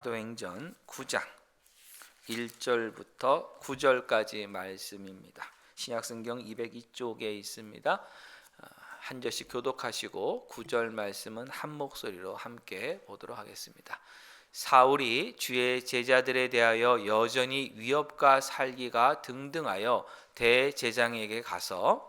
사도행전 9장 1절부터 9절까지 말씀입니다. 신약성경 202쪽에 있습니다. 한 절씩 교독하시고 9절 말씀은 한 목소리로 함께 보도록 하겠습니다. 사울이 주의 제자들에 대하여 여전히 위협과 살기가 등등하여 대제장에게 가서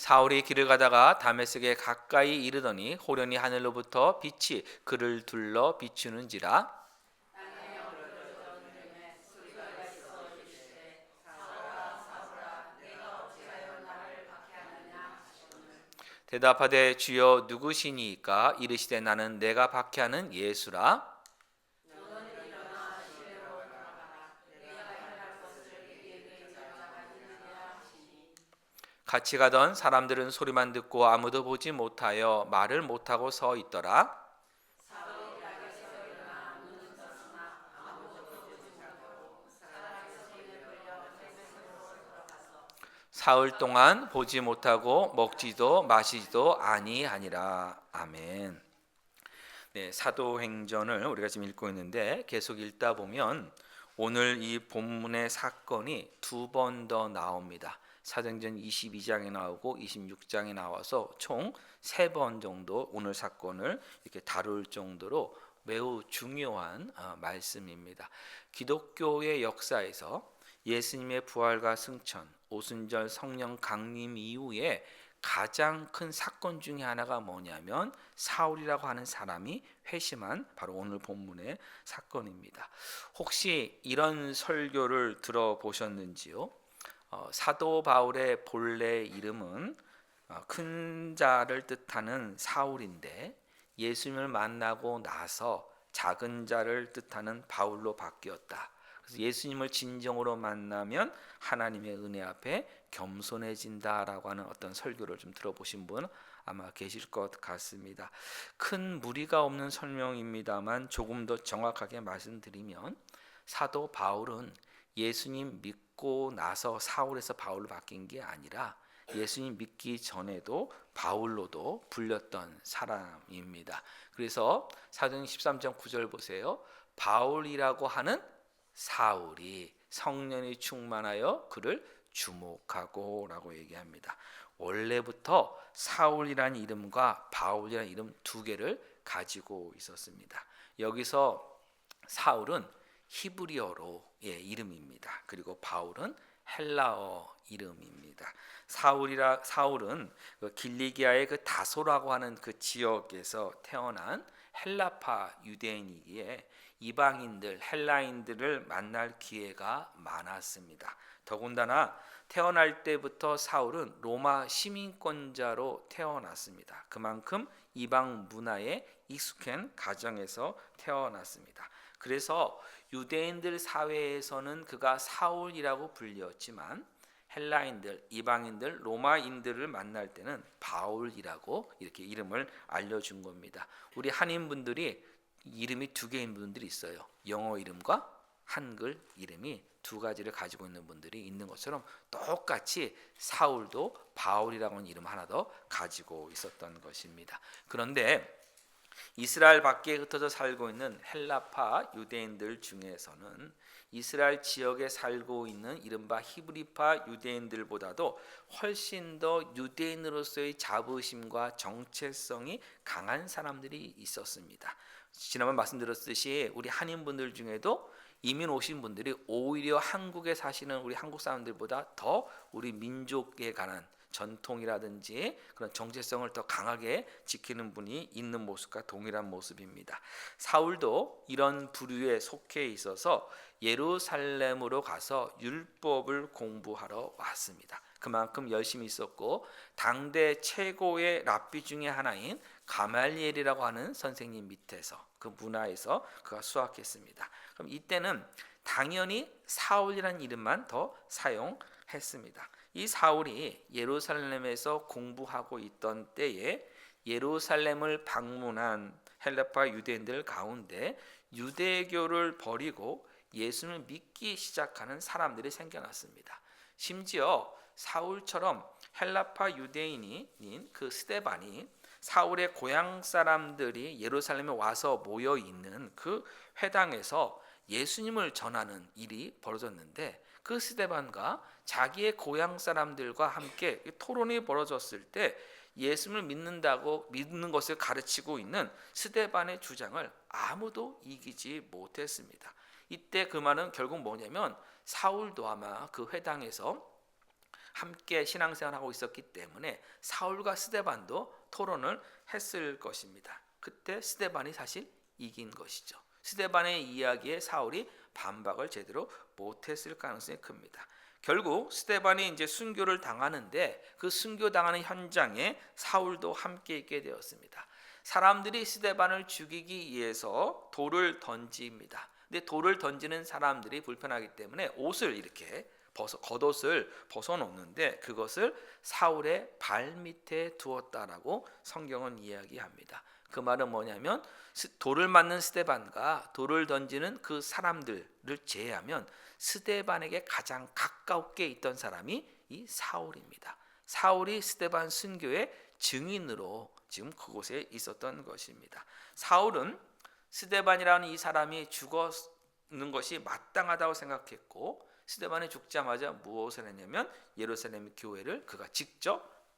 사울이 길을 가다가 다메섹에 가까이 이르더니 호련히 하늘로부터 빛이 그를 둘러 비추는지라. 대답하되 주여 누구시니까? 이르시되 나는 내가 박해하는 예수라. 같이 가던 사람들은 소리만 듣고 아무도 보지 못하여 말을 못하고 서 있더라. 사흘 동안 보지 못하고 먹지도 마시지도 아니하니라. 아멘. 네, 사도행전을 우리가 지금 읽고 있는데 계속 읽다 보면 오늘 이 본문의 사건이 두 번 더 나옵니다. 사도행전 22장에 나오고 26장에 나와서 총 3번 정도 오늘 사건을 이렇게 다룰 정도로 매우 중요한 말씀입니다. 기독교의 역사에서 예수님의 부활과 승천, 오순절 성령 강림 이후에 가장 큰 사건 중에 하나가 뭐냐면 사울이라고 하는 사람이 회심한 바로 오늘 본문의 사건입니다. 혹시 이런 설교를 들어보셨는지요? 사도 바울의 본래 이름은 큰 자를 뜻하는 사울인데 예수님을 만나고 나서 작은 자를 뜻하는 바울로 바뀌었다. 그래서 예수님을 진정으로 만나면 하나님의 은혜 앞에 겸손해진다라고 하는 어떤 설교를 좀 들어보신 분 아마 계실 것 같습니다. 큰 무리가 없는 설명입니다만 조금 더 정확하게 말씀드리면 사도 바울은 예수님 믿고 나서 사울에서 바울로 바뀐 게 아니라 예수님 믿기 전에도 바울로도 불렸던 사람입니다. 그래서 사도행전 13장 9절 보세요. 바울이라고 하는 사울이 성령이 충만하여 그를 주목하고 라고 얘기합니다. 원래부터 사울이라는 이름과 바울이라는 이름 두 개를 가지고 있었습니다. 여기서 사울은 히브리어로 이름입니다. 그리고 바울은 헬라어 이름입니다. 사울은 길리기아의 그 다소라고 하는 그 지역에서 태어난 헬라파 유대인이기에 이방인들, 헬라인들을 만날 기회가 많았습니다. 더군다나 태어날 때부터 사울은 로마 시민권자로 태어났습니다. 그만큼 이방 문화에 익숙한 가정에서 태어났습니다. 그래서 유대인들 사회에서는 그가 사울이라고 불렸지만 헬라인들, 이방인들, 로마인들을 만날 때는 바울이라고 이렇게 이름을 알려준 겁니다. 우리 한인분들이 이름이 두 개인 분들이 있어요. 영어 이름과 한글 이름이 두 가지를 가지고 있는 분들이 있는 것처럼 똑같이 사울도 바울이라고 하는 이름 하나 더 가지고 있었던 것입니다. 그런데 이스라엘 밖에 흩어져 살고 있는 헬라파 유대인들 중에서는 이스라엘 지역에 살고 있는 이른바 히브리파 유대인들보다도 훨씬 더 유대인으로서의 자부심과 정체성이 강한 사람들이 있었습니다. 지난번 말씀드렸듯이 우리 한인분들 중에도 이민 오신 분들이 오히려 한국에 사시는 우리 한국 사람들보다 더 우리 민족에 관한 전통이라든지 그런 정체성을 더 강하게 지키는 분이 있는 모습과 동일한 모습입니다. 사울도 이런 부류에 속해 있어서 예루살렘으로 가서 율법을 공부하러 왔습니다. 그만큼 열심히 있었고 당대 최고의 랍비 중에 하나인 가말리엘이라고 하는 선생님 밑에서 그 문화에서 그가 수학했습니다. 그럼 이때는 당연히 사울이라는 이름만 더 사용했습니다. 이 사울이 예루살렘에서 공부하고 있던 때에 예루살렘을 방문한 헬라파 유대인들 가운데 유대교를 버리고 예수를 믿기 시작하는 사람들이 생겨났습니다. 심지어 사울처럼 헬라파 유대인인 그 스데반이 사울의 고향 사람들이 예루살렘에 와서 모여 있는 그 회당에서 예수님을 전하는 일이 벌어졌는데, 그 스데반과 자기의 고향 사람들과 함께 토론이 벌어졌을 때 예수를 믿는 것을 가르치고 있는 스데반의 주장을 아무도 이기지 못했습니다. 이때 그 말은 결국 뭐냐면, 사울도 아마 그 회당에서 함께 신앙생활하고 있었기 때문에 사울과 스데반도 토론을 했을 것입니다. 그때 스데반이 사실 이긴 것이죠. 스데반의 이야기에 사울이 반박을 제대로 못했을 가능성이 큽니다. 결국 스데반이 이제 순교를 당하는데, 그 순교 당하는 현장에 사울도 함께 있게 되었습니다. 사람들이 스데반을 죽이기 위해서 돌을 던집니다. 근데 돌을 던지는 사람들이 불편하기 때문에 옷을 이렇게 겉옷을 벗어놓는데, 그것을 사울의 발 밑에 두었다라고 성경은 이야기합니다. 그 말은 뭐냐면, 돌을 맞는 스데반과 돌을 던지는 그 사람들을 제외하면 스데반에게 가장 가깝게 있던 사람이 이 사울입니다. 사울이 스데반 순교의 증인으로 지금 그곳에 있었던 것입니다. 사울은 스데반이라는 이 사람이 죽었는 것이 마땅하다고 생각했고, 스데반이 죽자마자 무엇을 했냐면 예루살렘 교회를 그가 직접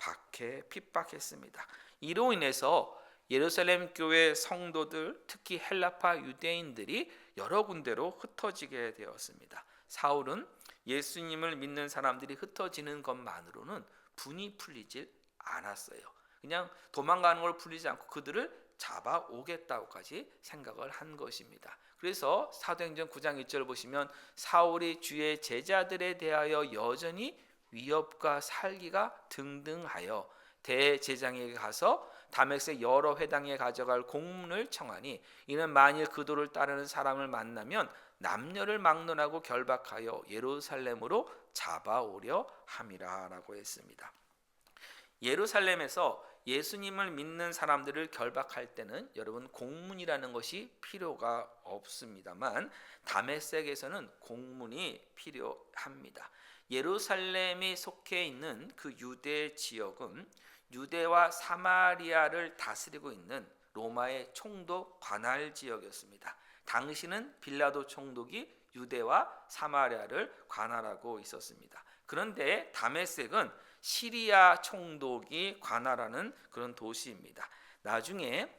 핍박했습니다. 이로 인해서 예루살렘 교회 성도들, 특히 헬라파 유대인들이 여러 군데로 흩어지게 되었습니다. 사울은 예수님을 믿는 사람들이 흩어지는 것만으로는 분이 풀리질 않았어요. 그냥 도망가는 걸 풀리지 않고 그들을 잡아오겠다고까지 생각을 한 것입니다. 그래서 사도행전 9장 1절 보시면, 사울이 주의 제자들에 대하여 여전히 위협과 살기가 등등하여 대제장에게 가서 다메섹 여러 회당에 가져갈 공문을 청하니, 이는 만일 그도를 따르는 사람을 만나면 남녀를 막론하고 결박하여 예루살렘으로 잡아오려 함이라라고 했습니다. 예루살렘에서 예수님을 믿는 사람들을 결박할 때는 여러분 공문이라는 것이 필요가 없습니다만, 다메섹에서는 공문이 필요합니다. 예루살렘이 속해 있는 그 유대 지역은 유대와 사마리아를 다스리고 있는 로마의 총독 관할 지역이었습니다. 당시는 빌라도 총독이 유대와 사마리아를 관할하고 있었습니다. 그런데 다메섹은 시리아 총독이 관할하는 그런 도시입니다. 나중에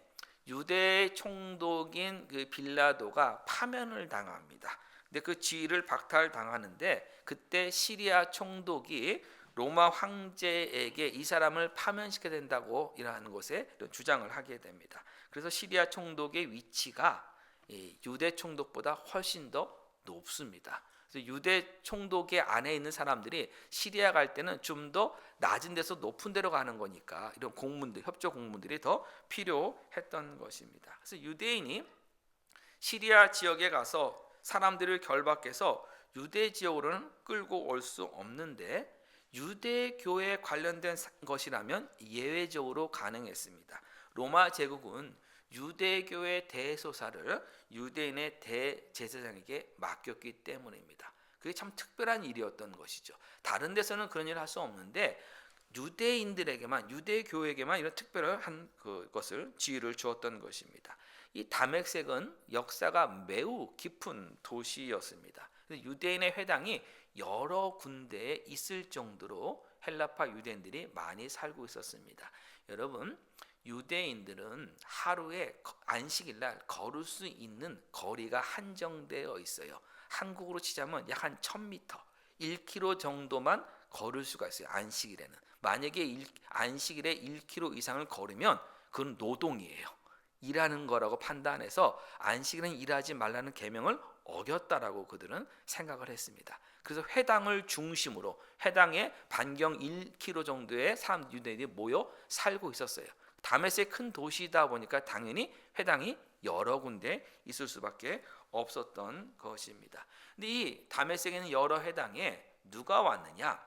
유대 총독인 그 빌라도가 파면을 당합니다. 근데 그 지위를 박탈당하는데, 그때 시리아 총독이 로마 황제에게 이 사람을 파면시켜야 된다고 이러한 것에 주장을 하게 됩니다. 그래서 시리아 총독의 위치가 유대 총독보다 훨씬 더 높습니다. 그래서 유대 총독의 안에 있는 사람들이 시리아 갈 때는 좀 더 낮은 데서 높은 데로 가는 거니까 이런 공문들, 협조 공문들이 더 필요했던 것입니다. 그래서 유대인이 시리아 지역에 가서 사람들을 결박해서 유대 지역으로는 끌고 올 수 없는데, 유대 교회에 관련된 것이라면 예외적으로 가능했습니다. 로마 제국은 유대교의 대소사를 유대인의 대제사장에게 맡겼기 때문입니다. 그게 참 특별한 일이었던 것이죠. 다른 데서는 그런 일을 할 수 없는데 유대인들에게만, 유대교에게만 이런 특별한 그것을 지위를 주었던 것입니다. 이 다메섹은 역사가 매우 깊은 도시였습니다. 유대인의 회당이 여러 군데에 있을 정도로 헬라파 유대인들이 많이 살고 있었습니다. 여러분, 유대인들은 하루에 안식일날 걸을 수 있는 거리가 한정되어 있어요. 한국으로 치자면 약 한 1000m, 1km 정도만 걸을 수가 있어요. 안식일에는. 만약에 안식일에 1km 이상을 걸으면 그건 노동이에요. 일하는 거라고 판단해서 안식일은 일하지 말라는 계명을 어겼다라고 그들은 생각을 했습니다. 그래서 회당을 중심으로 회당에 반경 1km 정도의 사람 유대인들이 모여 살고 있었어요. 다메섹 큰 도시이다 보니까 당연히 회당이 여러 군데 있을 수밖에 없었던 것입니다. 근데 이 다메섹에는 여러 회당에 누가 왔느냐?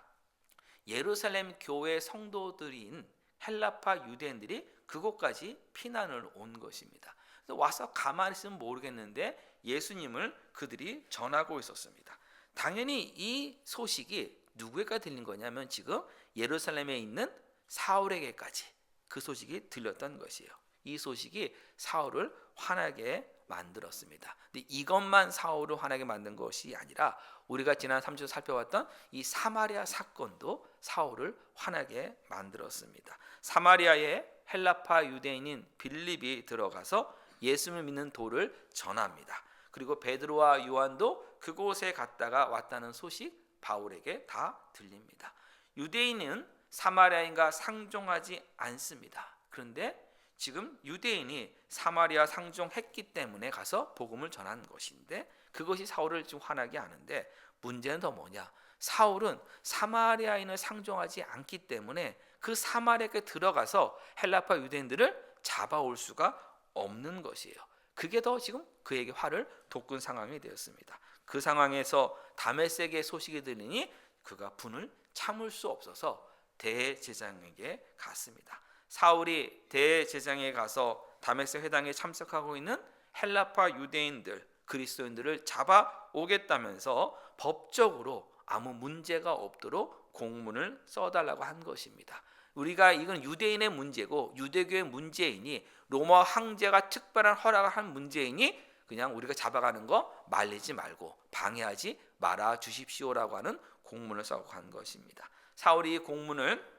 예루살렘 교회 성도들인 헬라파 유대인들이 그곳까지 피난을 온 것입니다. 와서 가만히 있으면 모르겠는데 예수님을 그들이 전하고 있었습니다. 당연히 이 소식이 누구에게 들린 거냐면 지금 예루살렘에 있는 사울에게까지 그 소식이 들렸던 것이에요. 이 소식이 사울을 화나게 만들었습니다. 근데 이것만 사울을 화나게 만든 것이 아니라 우리가 지난 3주 살펴봤던 이 사마리아 사건도 사울을 화나게 만들었습니다. 사마리아에 헬라파 유대인인 빌립이 들어가서 예수를 믿는 도를 전합니다. 그리고 베드로와 요한도 그곳에 갔다가 왔다는 소식 바울에게 다 들립니다. 유대인은 사마리아인과 상종하지 않습니다. 그런데 지금 유대인이 사마리아 상종했기 때문에 가서 복음을 전한 것인데 그것이 사울을 좀 화나게 하는데 문제는 더 뭐냐? 사울은 사마리아인을 상종하지 않기 때문에 그 사마리아에 들어가서 헬라파 유대인들을 잡아올 수가 없는 것이에요. 그게 더 지금 그에게 화를 돋군 상황이 되었습니다. 그 상황에서 다메섹의 소식이 들리니 그가 분을 참을 수 없어서 대제사장에게 갔습니다. 사울이 대제사장에 가서 다메섹 회당에 참석하고 있는 헬라파 유대인들 그리스도인들을 잡아오겠다면서 법적으로 아무 문제가 없도록 공문을 써달라고 한 것입니다. 우리가 이건 유대인의 문제고 유대교의 문제이니 로마 황제가 특별한 허락을 한 문제이니 그냥 우리가 잡아가는 거 말리지 말고 방해하지 말아 주십시오라고 하는 공문을 써고 한 것입니다. 사울이 공문을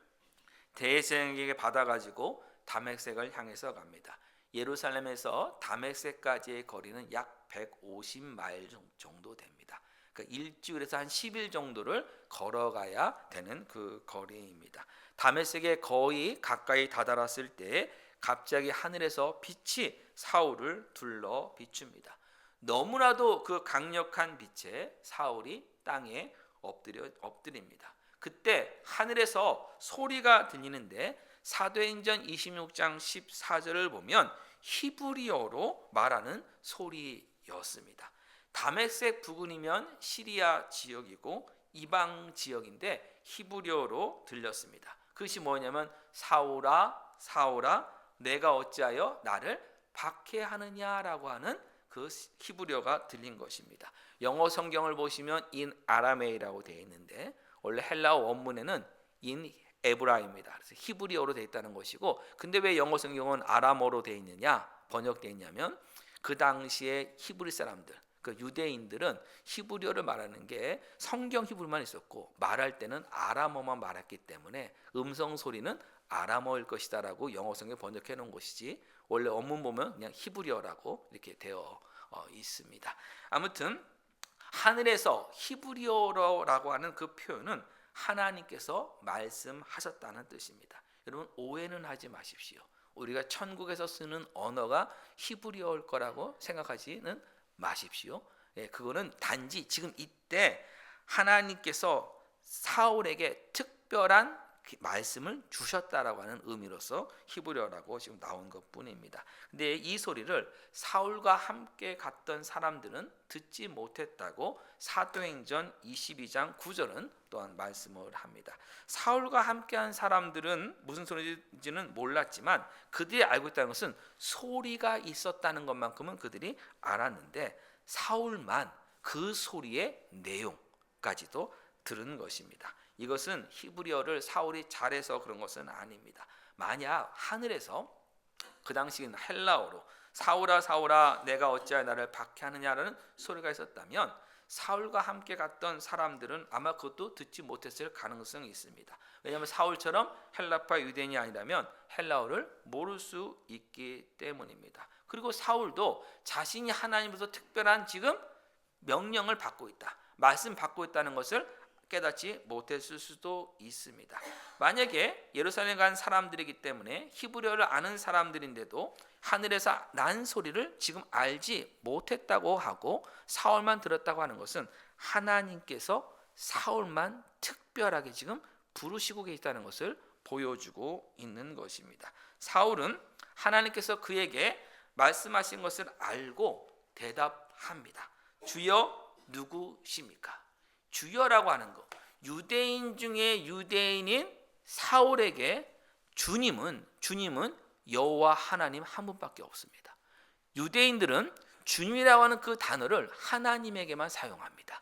대제사장에게 받아가지고 다메섹을 향해서 갑니다. 예루살렘에서 다메섹까지의 거리는 약 150마일 정도 됩니다. 그러니까 일주일에서 한 10일 정도를 걸어가야 되는 그 거리입니다. 다메섹에 거의 가까이 다다랐을 때 갑자기 하늘에서 빛이 사울을 둘러 비춥니다. 너무나도 그 강력한 빛에 사울이 땅에 엎드립니다. 그때 하늘에서 소리가 들리는데 사도행전 26장 14절을 보면 히브리어로 말하는 소리였습니다. 다메섹 부근이면 시리아 지역이고 이방 지역인데 히브리어로 들렸습니다. 그것이 뭐냐면 사울아 사울아 내가 어찌하여 나를 박해하느냐라고 하는 그 히브리어가 들린 것입니다. 영어 성경을 보시면 in 아라메이라고 되어 있는데 원래 헬라어 원문에는 in 에브라입니다. 그래서 히브리어로 되어 있다는 것이고 근데 왜 영어 성경은 아람어로 되어 있느냐 번역되어 있냐면 그 당시에 히브리 사람들 그 유대인들은 히브리어를 말하는 게 성경 히브리만 있었고 말할 때는 아람어만 말했기 때문에 음성 소리는 아람어일 것이다라고 영어 성경 번역해 놓은 것이지 원래 원문 보면 그냥 히브리어라고 이렇게 되어 있습니다. 아무튼 하늘에서 히브리어라고 하는 그 표현은 하나님께서 말씀하셨다는 뜻입니다. 여러분 오해는 하지 마십시오. 우리가 천국에서 쓰는 언어가 히브리어일 거라고 생각하지는 마십시오. 예, 그거는 단지 지금 이때 하나님께서 사울에게 특별한 말씀을 주셨다라고 하는 의미로서 히브리어라고 지금 나온 것뿐입니다. 근데 이 소리를 사울과 함께 갔던 사람들은 듣지 못했다고 사도행전 22장 9절은 또한 말씀을 합니다. 사울과 함께한 사람들은 무슨 소리인지는 몰랐지만 그들이 알고 있다는 것은 소리가 있었다는 것만큼은 그들이 알았는데 사울만 그 소리의 내용까지도 들은 것입니다. 이것은 히브리어를 사울이 잘해서 그런 것은 아닙니다. 만약 하늘에서 그 당시에는 헬라어로 사울아 사울아 내가 어찌하여 나를 박해하느냐라는 소리가 있었다면 사울과 함께 갔던 사람들은 아마 그것도 듣지 못했을 가능성이 있습니다. 왜냐하면 사울처럼 헬라파 유대인이 아니라면 헬라어를 모를 수 있기 때문입니다. 그리고 사울도 자신이 하나님으로부터 특별한 지금 명령을 받고 있다, 말씀 받고 있다는 것을 깨닫지 못했을 수도 있습니다. 만약에 예루살렘 간 사람들이기 때문에 히브리어를 아는 사람들인데도 하늘에서 난 소리를 지금 알지 못했다고 하고 사울만 들었다고 하는 것은 하나님께서 사울만 특별하게 지금 부르시고 계시다는 것을 보여주고 있는 것입니다. 사울은 하나님께서 그에게 말씀하신 것을 알고 대답합니다. 주여 누구십니까? 주여라고 하는 것, 유대인 중에 유대인인 사울에게 주님은 여호와 하나님 한 분밖에 없습니다. 유대인들은 주님이라고 하는 그 단어를 하나님에게만 사용합니다.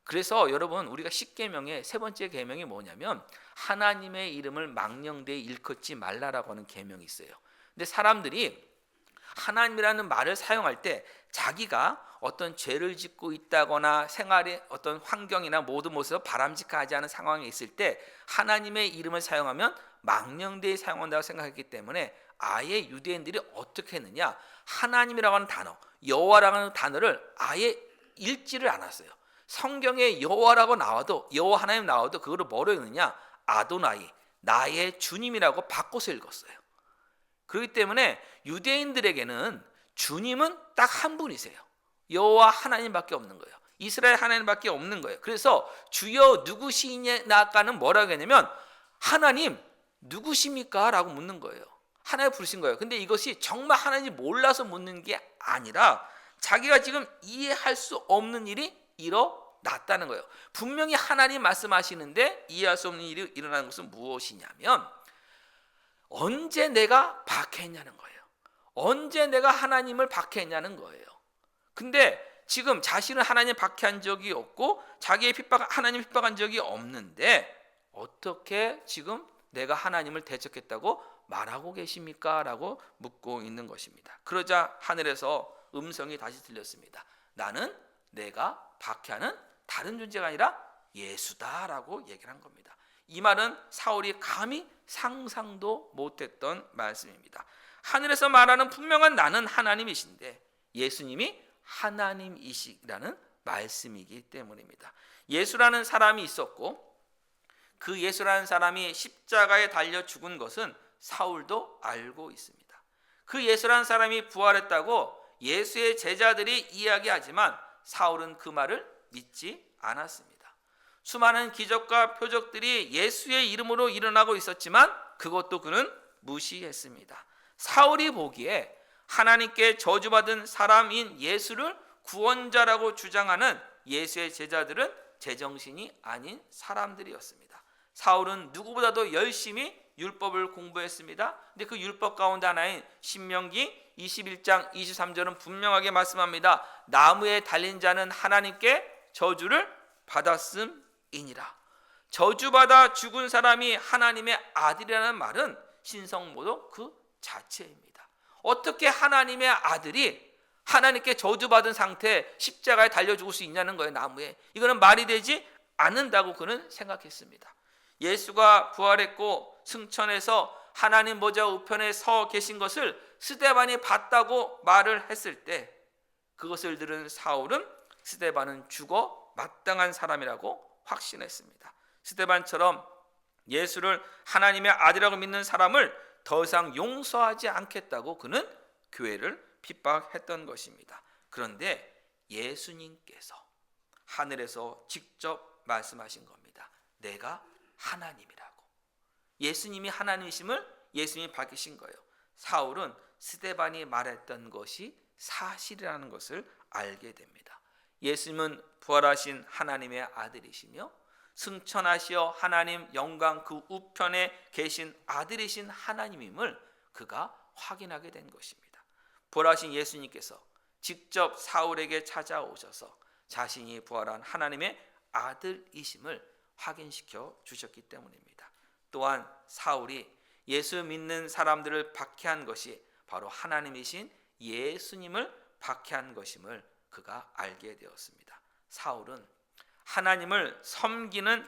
그래서 여러분, 우리가 십계명의 세 번째 계명이 뭐냐면 하나님의 이름을 망령되이 일컫지 말라라고 하는 계명이 있어요. 근데 사람들이 하나님이라는 말을 사용할 때 자기가 어떤 죄를 짓고 있다거나 생활의 어떤 환경이나 모든 모습에서 바람직하지 않은 상황에 있을 때 하나님의 이름을 사용하면 망령되이 사용한다고 생각했기 때문에 아예 유대인들이 어떻게 했느냐, 하나님이라고 하는 단어, 여호와라고 하는 단어를 아예 읽지를 않았어요. 성경에 여호와라고 나와도, 여호와 하나님 나와도 그거를 뭐로 읽느냐, 아도나이, 나의 주님이라고 바꿔서 읽었어요. 그렇기 때문에 유대인들에게는 주님은 딱 한 분이세요. 여호와 하나님밖에 없는 거예요. 이스라엘 하나님밖에 없는 거예요. 그래서 주여 누구시냐가는 뭐라고 했냐면 하나님 누구십니까? 라고 묻는 거예요. 하나님 부르신 거예요. 근데 이것이 정말 하나님 몰라서 묻는 게 아니라 자기가 지금 이해할 수 없는 일이 일어났다는 거예요. 분명히 하나님 말씀하시는데 이해할 수 없는 일이 일어나는 것은 무엇이냐면 언제 내가 박해했냐는 거예요. 언제 내가 하나님을 박해했냐는 거예요. 근데 지금 자신은 하나님 박해한 적이 없고 자기의 하나님 핍박한 적이 없는데 어떻게 지금 내가 하나님을 대적했다고 말하고 계십니까? 라고 묻고 있는 것입니다. 그러자 하늘에서 음성이 다시 들렸습니다. 나는 내가 박해하는 다른 존재가 아니라 예수다라고 얘기를 한 겁니다. 이 말은 사울이 감히 상상도 못했던 말씀입니다. 하늘에서 말하는 분명한 나는 하나님이신데 예수님이 하나님이시라는 말씀이기 때문입니다. 예수라는 사람이 있었고 그 예수라는 사람이 십자가에 달려 죽은 것은 사울도 알고 있습니다. 그 예수라는 사람이 부활했다고 예수의 제자들이 이야기하지만 사울은 그 말을 믿지 않았습니다. 수많은 기적과 표적들이 예수의 이름으로 일어나고 있었지만 그것도 그는 무시했습니다. 사울이 보기에 하나님께 저주받은 사람인 예수를 구원자라고 주장하는 예수의 제자들은 제정신이 아닌 사람들이었습니다. 사울은 누구보다도 열심히 율법을 공부했습니다. 근데 그 율법 가운데 하나인 신명기 21장 23절은 분명하게 말씀합니다. 나무에 달린 자는 하나님께 저주를 받았음이니라. 저주받아 죽은 사람이 하나님의 아들이라는 말은 신성모독 그 자체입니다. 어떻게 하나님의 아들이 하나님께 저주받은 상태에 십자가에 달려 죽을 수 있냐는 거예요. 나무에. 이거는 말이 되지 않는다고 그는 생각했습니다. 예수가 부활했고 승천해서 하나님 보좌 우편에 서 계신 것을 스데반이 봤다고 말을 했을 때 그것을 들은 사울은 스데반은 죽어 마땅한 사람이라고 확신했습니다. 스데반처럼 예수를 하나님의 아들이라고 믿는 사람을 더 이상 용서하지 않겠다고 그는 교회를 핍박했던 것입니다. 그런데 예수님께서 하늘에서 직접 말씀하신 겁니다. 내가 하나님이라고. 예수님이 하나님이심을 예수님이 밝히신 거예요. 사울은 스데반이 말했던 것이 사실이라는 것을 알게 됩니다. 예수님은 부활하신 하나님의 아들이시며 승천하시어 하나님 영광 그 우편에 계신 아들이신 하나님임을 그가 확인하게 된 것입니다. 부활하신 예수님께서 직접 사울에게 찾아오셔서 자신이 부활한 하나님의 아들이심을 확인시켜 주셨기 때문입니다. 또한 사울이 예수 믿는 사람들을 박해한 것이 바로 하나님이신 예수님을 박해한 것임을 그가 알게 되었습니다. 사울은 하나님을 섬기는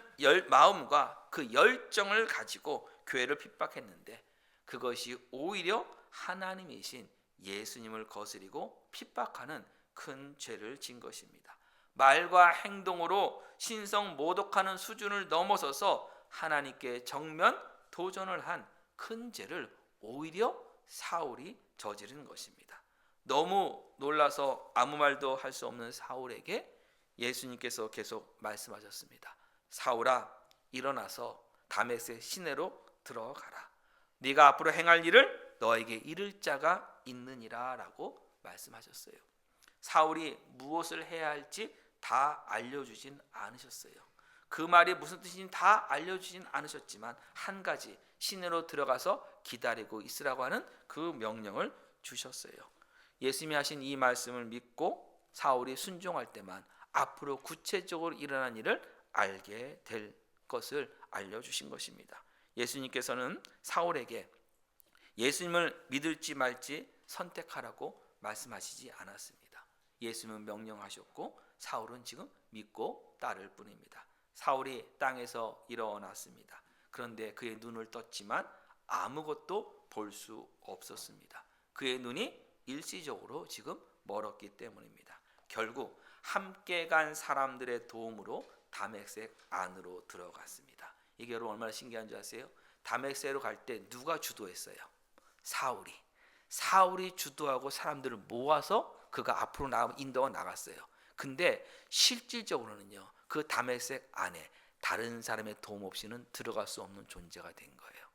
마음과 그 열정을 가지고 교회를 핍박했는데 그것이 오히려 하나님이신 예수님을 거스리고 핍박하는 큰 죄를 진 것입니다. 말과 행동으로 신성 모독하는 수준을 넘어서서 하나님께 정면 도전을 한 큰 죄를 오히려 사울이 저지른 것입니다. 너무 놀라서 아무 말도 할 수 없는 사울에게 예수님께서 계속 말씀하셨습니다. 사울아, 일어나서 다메섹 시내로 들어가라. 네가 앞으로 행할 일을 너에게 이를 자가 있느니라 라고 말씀하셨어요. 사울이 무엇을 해야 할지 다 알려주진 않으셨어요. 그 말이 무슨 뜻인지 다 알려주진 않으셨지만 한 가지, 시내로 들어가서 기다리고 있으라고 하는 그 명령을 주셨어요. 예수님이 하신 이 말씀을 믿고 사울이 순종할 때만 앞으로 구체적으로 일어난 일을 알게 될 것을 알려주신 것입니다. 예수님께서는 사울에게 예수님을 믿을지 말지 선택하라고 말씀하시지 않았습니다. 예수님은 명령하셨고 사울은 지금 믿고 따를 뿐입니다. 사울이 땅에서 일어났습니다. 그런데 그의 눈을 떴지만 아무것도 볼 수 없었습니다. 그의 눈이 일시적으로 지금 멀었기 때문입니다. 결국 함께 간 사람들의 도움으로 다메섹 안으로 들어갔습니다. 이게 여러분 얼마나 신기한 줄 아세요? 다메섹으로 갈 때 누가 주도했어요? 사울이 주도하고 사람들을 모아서 그가 앞으로 인도가 나갔어요. 근데 실질적으로는요, 그 다메섹 안에 다른 사람의 도움 없이는 들어갈 수 없는 존재가 된 거예요.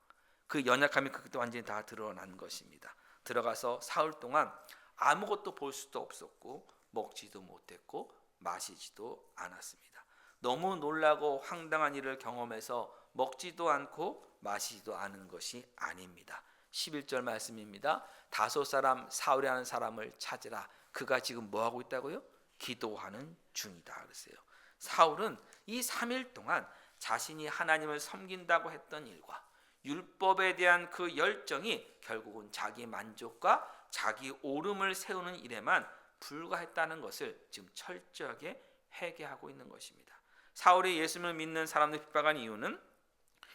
그 연약함이 그때 완전히 다 드러난 것입니다. 들어가서 사흘 동안 아무것도 볼 수도 없었고 먹지도 못했고 마시지도 않았습니다. 너무 놀라고 황당한 일을 경험해서 먹지도 않고 마시지도 않은 것이 아닙니다. 11절 말씀입니다. 다섯 사람 사울이라는 사람을 찾으라. 그가 지금 뭐하고 있다고요? 기도하는 중이다 그랬어요. 사울은 이 3일 동안 자신이 하나님을 섬긴다고 했던 일과 율법에 대한 그 열정이 결국은 자기 만족과 자기 오름을 세우는 일에만 불과했다는 것을 지금 철저하게 회개하고 있는 것입니다. 사울이 예수님을 믿는 사람들 핍박한 이유는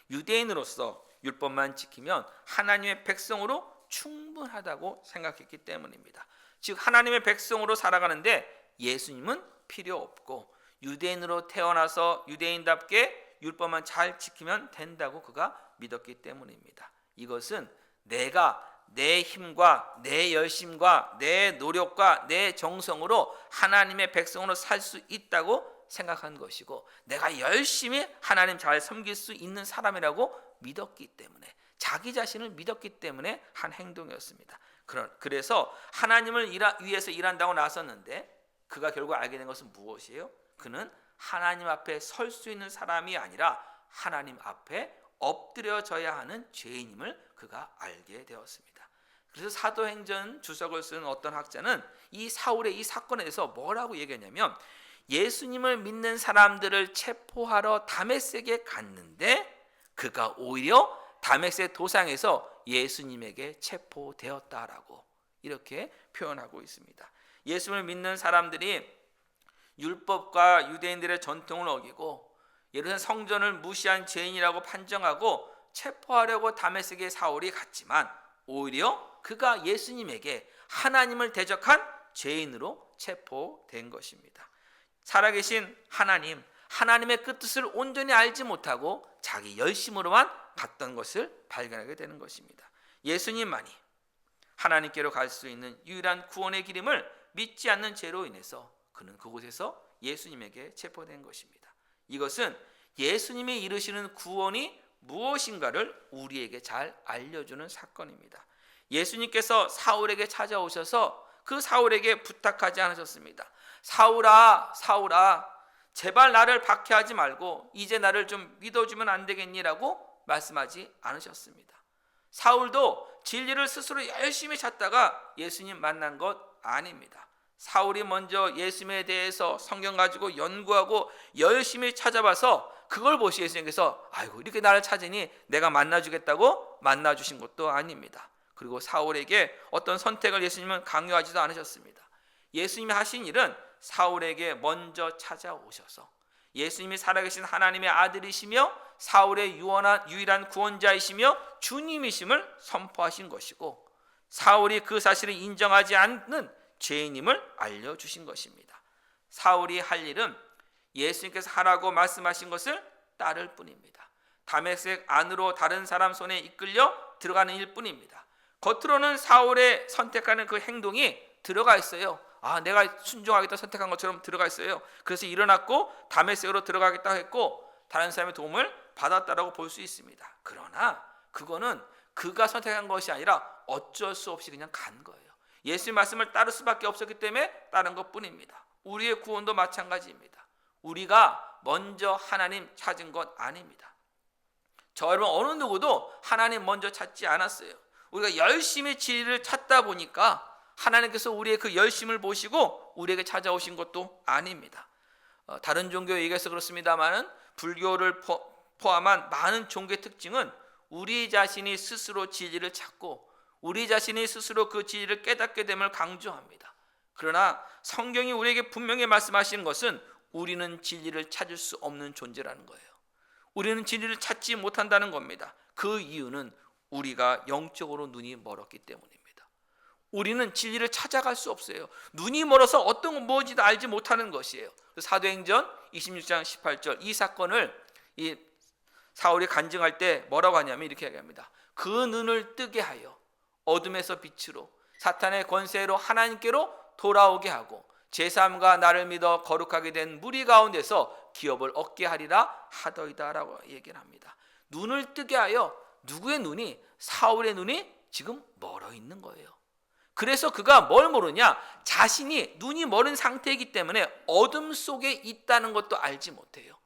유대인으로서 율법만 지키면 하나님의 백성으로 충분하다고 생각했기 때문입니다. 즉 하나님의 백성으로 살아가는데 예수님은 필요 없고 유대인으로 태어나서 유대인답게 율법만 잘 지키면 된다고 그가 믿었기 때문입니다. 이것은 내가 내 힘과 내 열심과 내 노력과 내 정성으로 하나님의 백성으로 살 수 있다고 생각한 것이고 내가 열심히 하나님 잘 섬길 수 있는 사람이라고 믿었기 때문에 자기 자신을 믿었기 때문에 한 행동이었습니다. 그래서 하나님을 위해서 일한다고 나섰는데 그가 결국 알게 된 것은 무엇이에요? 그는 하나님 앞에 설 수 있는 사람이 아니라 하나님 앞에 엎드려져야 하는 죄인임을 그가 알게 되었습니다. 그래서 사도행전 주석을 쓴 어떤 학자는 이 사울의 이 사건에 대해서 뭐라고 얘기하냐면 예수님을 믿는 사람들을 체포하러 다메섹에 갔는데 그가 오히려 다메섹 도상에서 예수님에게 체포되었다라고 이렇게 표현하고 있습니다. 예수님을 믿는 사람들이 율법과 유대인들의 전통을 어기고 예루살렘 성전을 무시한 죄인이라고 판정하고 체포하려고 다메섹에 사울이 갔지만 오히려 그가 예수님에게 하나님을 대적한 죄인으로 체포된 것입니다. 살아계신 하나님의 그 뜻을 온전히 알지 못하고 자기 열심으로만 갔던 것을 발견하게 되는 것입니다. 예수님만이 하나님께로 갈 수 있는 유일한 구원의 길임을 믿지 않는 죄로 인해서 그는 그곳에서 예수님에게 체포된 것입니다. 이것은 예수님이 이루시는 구원이 무엇인가를 우리에게 잘 알려주는 사건입니다. 예수님께서 사울에게 찾아오셔서 그 사울에게 부탁하지 않으셨습니다. 사울아 제발 나를 박해하지 말고 이제 나를 좀 믿어주면 안 되겠니라고 말씀하지 않으셨습니다. 사울도 진리를 스스로 열심히 찾다가 예수님 만난 것 아닙니다. 사울이 먼저 예수님에 대해서 성경 가지고 연구하고 열심히 찾아봐서 그걸 보시 예수님께서 아이고 이렇게 나를 찾으니 내가 만나주겠다고 만나주신 것도 아닙니다. 그리고 사울에게 어떤 선택을 예수님은 강요하지도 않으셨습니다. 예수님이 하신 일은 사울에게 먼저 찾아오셔서 예수님이 살아계신 하나님의 아들이시며 사울의 유일한 구원자이시며 주님이심을 선포하신 것이고 사울이 그 사실을 인정하지 않는 죄인임을 알려주신 것입니다. 사울이 할 일은 예수님께서 하라고 말씀하신 것을 따를 뿐입니다. 다메섹 안으로 다른 사람 손에 이끌려 들어가는 일뿐입니다. 겉으로는 사울의 선택하는 그 행동이 들어가 있어요. 내가 순종하겠다 선택한 것처럼 들어가 있어요. 그래서 일어났고 다메섹으로 들어가겠다 했고 다른 사람의 도움을 받았다라고 볼 수 있습니다. 그러나 그거는 그가 선택한 것이 아니라 어쩔 수 없이 그냥 간 거예요. 예수의 말씀을 따를 수밖에 없었기 때문에 따른 것뿐입니다. 우리의 구원도 마찬가지입니다. 우리가 먼저 하나님 찾은 것 아닙니다. 저 여러분 어느 누구도 하나님 먼저 찾지 않았어요. 우리가 열심히 진리를 찾다 보니까 하나님께서 우리의 그 열심을 보시고 우리에게 찾아오신 것도 아닙니다. 다른 종교 얘기해서 그렇습니다만은 불교를 포함한 많은 종교의 특징은 우리 자신이 스스로 진리를 찾고 우리 자신이 스스로 그 진리를 깨닫게 됨을 강조합니다. 그러나 성경이 우리에게 분명히 말씀하시는 것은 우리는 진리를 찾을 수 없는 존재라는 거예요. 우리는 진리를 찾지 못한다는 겁니다. 그 이유는 우리가 영적으로 눈이 멀었기 때문입니다. 우리는 진리를 찾아갈 수 없어요. 눈이 멀어서 어떤 건 무엇인지도 알지 못하는 것이에요. 사도행전 26장 18절 이 사건을 이 사울이 간증할 때 뭐라고 하냐면 이렇게 얘기합니다. 그 눈을 뜨게 하여 어둠에서 빛으로 사탄의 권세로 하나님께로 돌아오게 하고 제3가 나를 믿어 거룩하게 된 무리 가운데서 기업을 얻게 하리라 하더이다 라고 얘기를 합니다. 눈을 뜨게 하여 누구의 눈이? 사울의 눈이 지금 멀어 있는 거예요. 그래서 그가 뭘 모르냐? 자신이 눈이 멀은 상태이기 때문에 어둠 속에 있다는 것도 알지 못해요.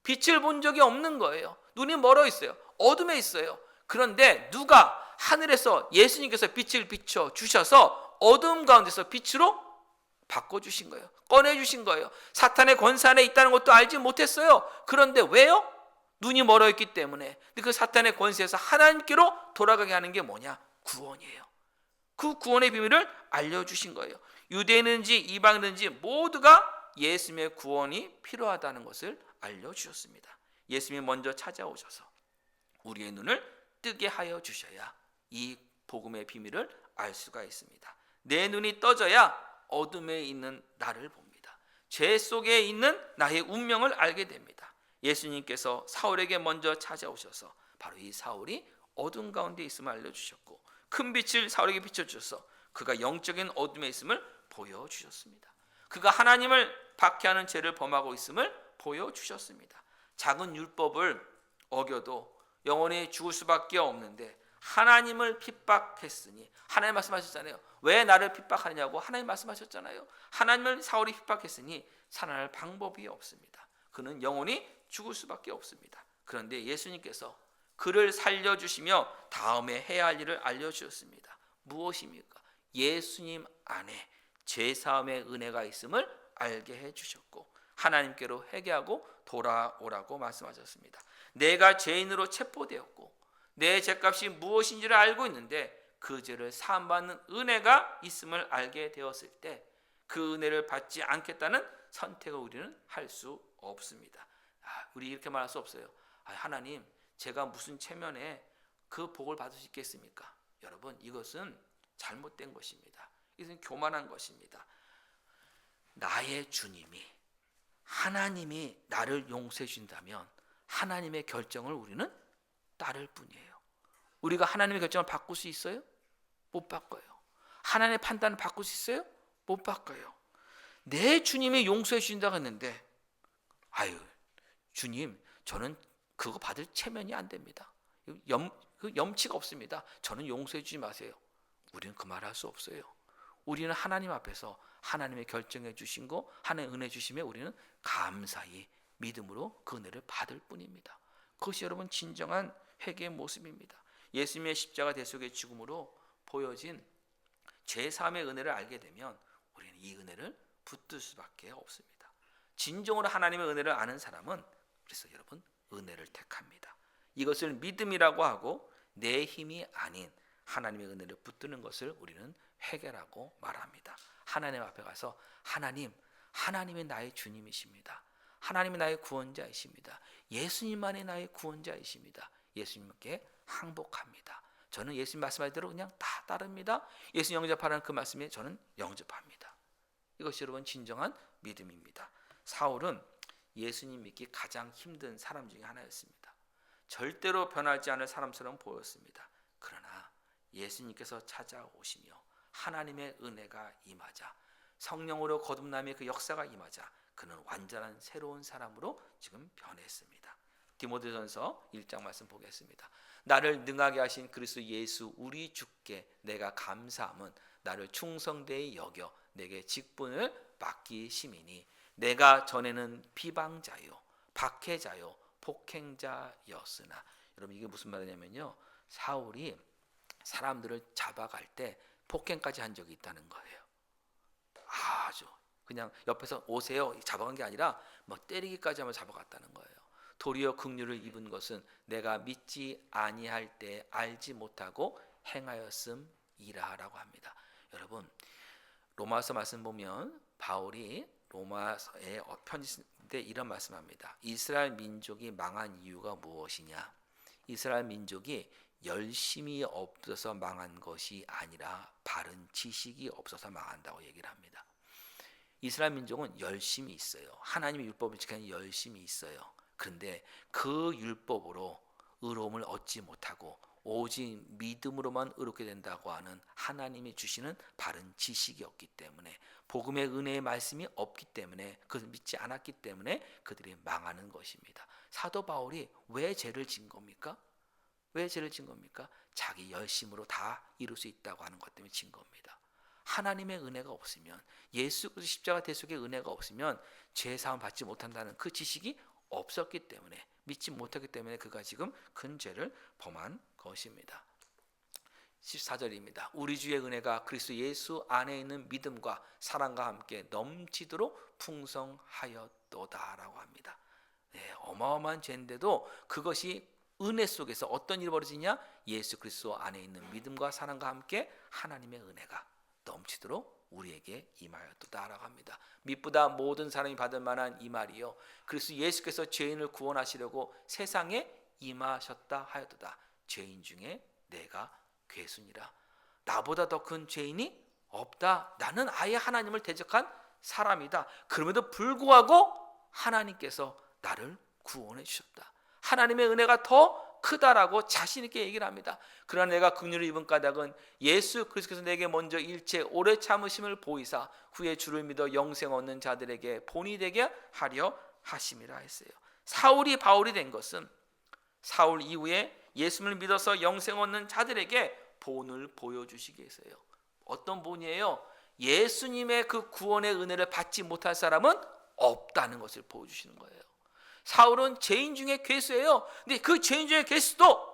빛을 본 적이 없는 거예요. 눈이 멀어 있어요. 어둠에 있어요. 그런데 누가 하늘에서 예수님께서 빛을 비춰 주셔서 어둠 가운데서 빛으로 바꿔주신 거예요. 꺼내주신 거예요. 사탄의 권세 안에 있다는 것도 알지 못했어요. 그런데 왜요? 눈이 멀어 있기 때문에. 근데 그 사탄의 권세에서 하나님께로 돌아가게 하는 게 뭐냐? 구원이에요. 그 구원의 비밀을 알려주신 거예요. 유대인인지 이방인인지 모두가 예수님의 구원이 필요하다는 것을 알려주셨습니다. 예수님이 먼저 찾아오셔서 우리의 눈을 뜨게 하여 주셔야 이 복음의 비밀을 알 수가 있습니다. 내 눈이 떠져야 어둠에 있는 나를 봅니다. 죄 속에 있는 나의 운명을 알게 됩니다. 예수님께서 사울에게 먼저 찾아오셔서 바로 이 사울이 어둠 가운데 있음을 알려주셨고 큰 빛을 사울에게 비춰주셔서 그가 영적인 어둠에 있음을 보여주셨습니다. 그가 하나님을 박해하는 죄를 범하고 있음을 보여주셨습니다. 작은 율법을 어겨도 영원히 죽을 수밖에 없는데 하나님을 핍박했으니 하나님 말씀하셨잖아요. 왜 나를 핍박하느냐고 하나님 말씀하셨잖아요. 하나님을 사울이 핍박했으니 살아날 방법이 없습니다. 그는 영원히 죽을 수밖에 없습니다. 그런데 예수님께서 그를 살려주시며 다음에 해야 할 일을 알려주셨습니다. 무엇입니까? 예수님 안에 죄사함의 은혜가 있음을 알게 해주셨고 하나님께로 회개하고 돌아오라고 말씀하셨습니다. 내가 죄인으로 체포되었고 내 죄값이 무엇인지를 알고 있는데 그 죄를 사함받는 은혜가 있음을 알게 되었을 때 그 은혜를 받지 않겠다는 선택을 우리는 할 수 없습니다. 우리 이렇게 말할 수 없어요. 하나님 제가 무슨 체면에 그 복을 받을 수 있겠습니까? 여러분 이것은 잘못된 것입니다. 이것은 교만한 것입니다. 나의 주님이 하나님이 나를 용서해 준다면 하나님의 결정을 우리는 따를 뿐이에요. 우리가 하나님의 결정을 바꿀 수 있어요? 못 바꿔요. 하나님의 판단을 바꿀 수 있어요? 못 바꿔요. 내 주님이 용서해 주신다고 했는데 주님 저는 그거 받을 체면이 안 됩니다. 염치가 없습니다. 저는 용서해 주지 마세요. 우리는 그 말을 할 수 없어요. 우리는 하나님 앞에서 하나님의 결정해 주신 거 하나님의 은혜 주심에 우리는 감사히 믿음으로 그 은혜를 받을 뿐입니다. 그것이 여러분 진정한 회개의 모습입니다. 예수님의 십자가 대속의 죽음으로 보여진 제3의 은혜를 알게 되면 우리는 이 은혜를 붙들 수밖에 없습니다. 진정으로 하나님의 은혜를 아는 사람은 그래서 여러분 은혜를 택합니다. 이것을 믿음이라고 하고 내 힘이 아닌 하나님의 은혜를 붙드는 것을 우리는 회개라고 말합니다. 하나님 앞에 가서 하나님이 나의 주님이십니다. 하나님이 나의 구원자이십니다. 예수님만이 나의 구원자이십니다. 예수님께 항복합니다. 저는 예수님 말씀하신 대로 그냥 다 따릅니다. 예수님 영접하라는 그 말씀에 저는 영접합니다. 이것이 여러분 진정한 믿음입니다. 사울은 예수님 믿기 가장 힘든 사람 중에 하나였습니다. 절대로 변하지 않을 사람처럼 보였습니다. 그러나 예수님께서 찾아오시며 하나님의 은혜가 임하자 성령으로 거듭남의 그 역사가 임하자 그는 완전한 새로운 사람으로 지금 변했습니다. 디모데전서 1장 말씀 보겠습니다. 나를 능하게 하신 그리스도 예수 우리 주께 내가 감사함은 나를 충성되이 여겨 내게 직분을 맡기심이니 내가 전에는 비방자요 박해자요 폭행자였으나 여러분 이게 무슨 말이냐면요 사울이 사람들을 잡아갈 때 폭행까지 한 적이 있다는 거예요. 아주 그냥 옆에서 오세요 잡아간 게 아니라 막 때리기까지 하면 잡아갔다는 거예요. 도리어 긍휼을 입은 것은 내가 믿지 아니할 때 알지 못하고 행하였음이라라고 합니다. 여러분, 로마서 말씀 보면 바울이 로마서에 편지인데 이런 말씀합니다. 이스라엘 민족이 망한 이유가 무엇이냐? 이스라엘 민족이 열심이 없어서 망한 것이 아니라 바른 지식이 없어서 망한다고 얘기를 합니다. 이스라엘 민족은 열심이 있어요. 하나님의 율법을 지키는 열심이 있어요. 그런데 그 율법으로 의로움을 얻지 못하고 오직 믿음으로만 의롭게 된다고 하는 하나님이 주시는 바른 지식이 없기 때문에, 복음의 은혜의 말씀이 없기 때문에, 그것을 믿지 않았기 때문에 그들이 망하는 것입니다. 사도 바울이 왜 죄를 진 겁니까? 왜 죄를 진 겁니까? 자기 열심으로 다 이룰 수 있다고 하는 것 때문에 진 겁니다. 하나님의 은혜가 없으면, 예수 그리스도 십자가 대속의 은혜가 없으면 죄 사함 받지 못한다는 그 지식이 없었기 때문에, 믿지 못하기 때문에 그가 지금 큰 죄를 범한 것입니다. 14절입니다. 우리 주의 은혜가 그리스도 예수 안에 있는 믿음과 사랑과 함께 넘치도록 풍성하였도다라고 합니다. 네, 어마어마한 죄인데도 그것이 은혜 속에서 어떤 일이 벌어지냐? 예수 그리스도 안에 있는 믿음과 사랑과 함께 하나님의 은혜가 넘치도록 우리에게 임하였도다라고 합니다. 믿보다 모든 사람이 받을 만한 이 말이요, 그리스도 예수께서 죄인을 구원하시려고 세상에 임하셨다 하였도다. 죄인 중에 내가 괴순이라. 나보다 더 큰 죄인이 없다. 나는 아예 하나님을 대적한 사람이다. 그럼에도 불구하고 하나님께서 나를 구원해 주셨다. 하나님의 은혜가 더 크다라고 자신 있게 얘기를 합니다. 그러나 내가 긍휼을 입은 까닭은 예수 그리스도께서 내게 먼저 일체 오래 참으심을 보이사 후에 주를 믿어 영생 얻는 자들에게 본이 되게 하려 하심이라 했어요. 사울이 바울이 된 것은 사울 이후에 예수를 믿어서 영생 얻는 자들에게 본을 보여주시기 위해서요. 어떤 본이에요? 예수님의 그 구원의 은혜를 받지 못할 사람은 없다는 것을 보여주시는 거예요. 사울은 죄인 중에 괴수예요. 근데 그 죄인 중에 괴수도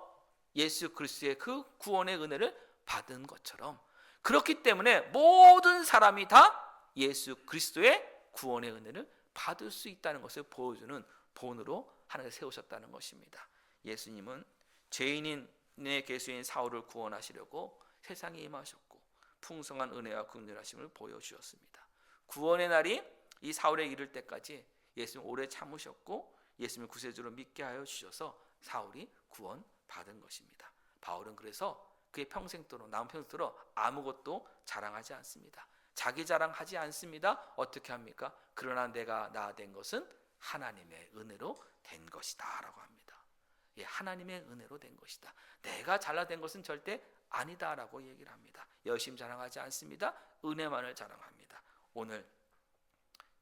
예수 그리스도의 그 구원의 은혜를 받은 것처럼, 그렇기 때문에 모든 사람이 다 예수 그리스도의 구원의 은혜를 받을 수 있다는 것을 보여주는 본으로 하나님께서 세우셨다는 것입니다. 예수님은 죄인의 괴수인 사울을 구원하시려고 세상에 임하셨고 풍성한 은혜와 긍휼하심을 보여주셨습니다. 구원의 날이 이 사울에 이를 때까지 예수님 오래 참으셨고 예수님을 구세주로 믿게 하여 주셔서 사울이 구원받은 것입니다. 바울은 그래서 그의 평생 동안, 남은 평생 동안 아무것도 자랑하지 않습니다. 자기 자랑하지 않습니다. 어떻게 합니까? 그러나 내가 나 된 것은 하나님의 은혜로 된 것이다 라고 합니다. 예, 하나님의 은혜로 된 것이다. 내가 잘나된 것은 절대 아니다라고 얘기를 합니다. 열심 자랑하지 않습니다. 은혜만을 자랑합니다. 오늘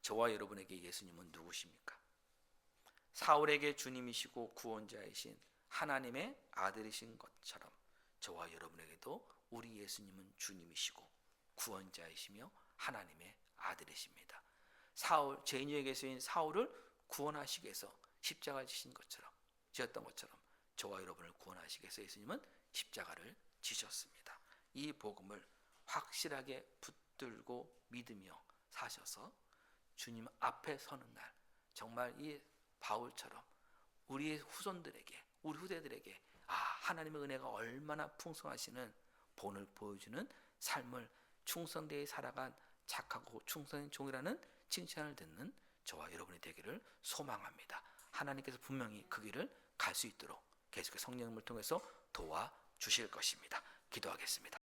저와 여러분에게 예수님은 누구십니까? 사울에게 주님이시고 구원자이신 하나님의 아들이신 것처럼 저와 여러분에게도 우리 예수님은 주님이시고 구원자이시며 하나님의 아들이십니다. 사울, 죄인의 괴수인 사울을 구원하시기 위해서 십자가를 지신 것처럼, 지었던 것처럼 저와 여러분을 구원하시기 위해서 예수님은 십자가를 지셨습니다. 이 복음을 확실하게 붙들고 믿으며 사셔서 주님 앞에 서는 날, 정말 이 바울처럼 우리의 후손들에게, 우리 후대들에게 하나님의 은혜가 얼마나 풍성하시는 본을 보여주는 삶을 충성되이 살아간 착하고 충성된 종이라는 칭찬을 듣는 저와 여러분이 되기를 소망합니다. 하나님께서 분명히 그 길을 갈 수 있도록 계속해서 성령님을 통해서 도와주실 것입니다. 기도하겠습니다.